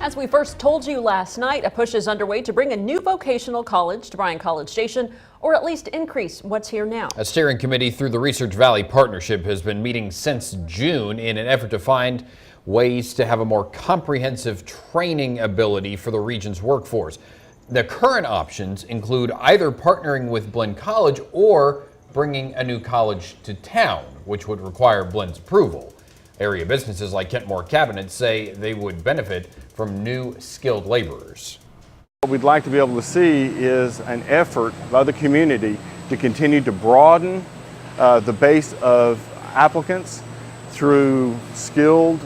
As we first told you last night, a push is underway to bring a new vocational college to Bryan College Station, or at least increase what's here now. A steering committee through the Research Valley Partnership has been meeting since June in an effort to find ways to have a more comprehensive training ability for the region's workforce. The current options include either partnering with Blinn College or bringing a new college to town, which would require Blinn's approval. Area businesses like Kentmore Cabinet say they would benefit from new skilled laborers. What we'd like to be able to see is an effort by the community to continue to broaden the base of applicants through skilled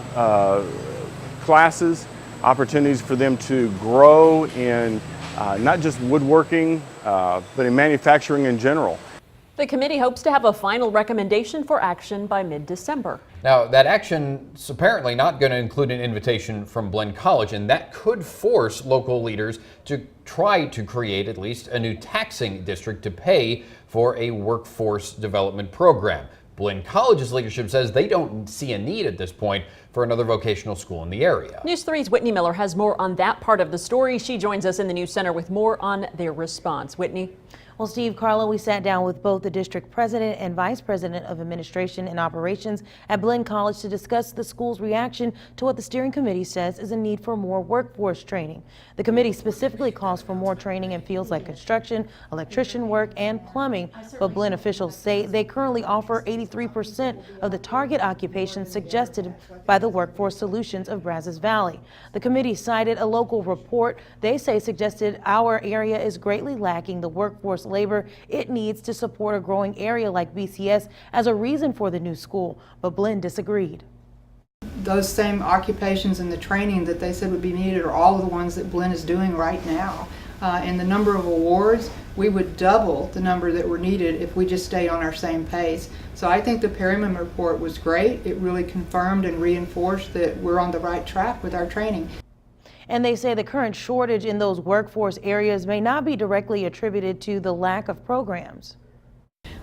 classes, opportunities for them to grow in not just woodworking, but in manufacturing in general. The committee hopes to have a final recommendation for action by mid-December. Now, that action's apparently not going to include an invitation from Blinn College, and that could force local leaders to try to create at least a new taxing district to pay for a workforce development program. Blinn College's leadership says they don't see a need at this point for another vocational school in the area. News 3's Whitney Miller has more on that part of the story. She joins us in the News Center with more on their response. Whitney? Well, Steve, Carla, we sat down with both the district president and vice president of administration and operations at Blinn College to discuss the school's reaction to what the steering committee says is a need for more workforce training. The committee specifically calls for more training in fields like construction, electrician work, and plumbing, but Blinn officials say they currently offer 83% of the target occupations suggested by the Workforce Solutions of Brazos Valley. The committee cited a local report they say suggested our area is greatly lacking the workforce labor it needs to support a growing area like BCS as a reason for the new school, but Blinn disagreed. Those same occupations and the training that they said would be needed are all of the ones that Blinn is doing right now. And the number of awards, we would double the number that were needed if we just stayed on our same pace. So I think the Perryman report was great. It really confirmed and reinforced that we're on the right track with our training. And they say the current shortage in those workforce areas may not be directly attributed to the lack of programs.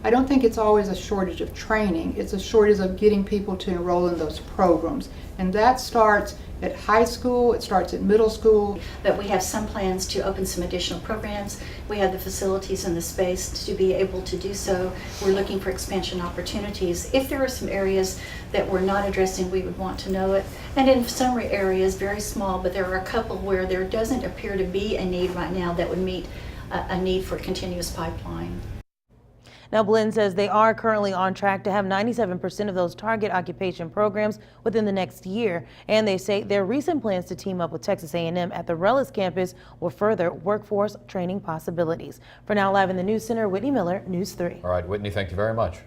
I don't think it's always a shortage of training. It's a shortage of getting people to enroll in those programs. And that starts at high school, it starts at middle school. But we have some plans to open some additional programs. We have the facilities and the space to be able to do so. We're looking for expansion opportunities. If there are some areas that we're not addressing, we would want to know it. And in some areas, very small, but there are a couple where there doesn't appear to be a need right now that would meet a need for a continuous pipeline. Now, Blinn says they are currently on track to have 97% of those target occupation programs within the next year. And they say their recent plans to team up with Texas A&M at the Rellis campus will further workforce training possibilities. For now, live in the News Center, Whitney Miller, News 3. All right, Whitney, thank you very much.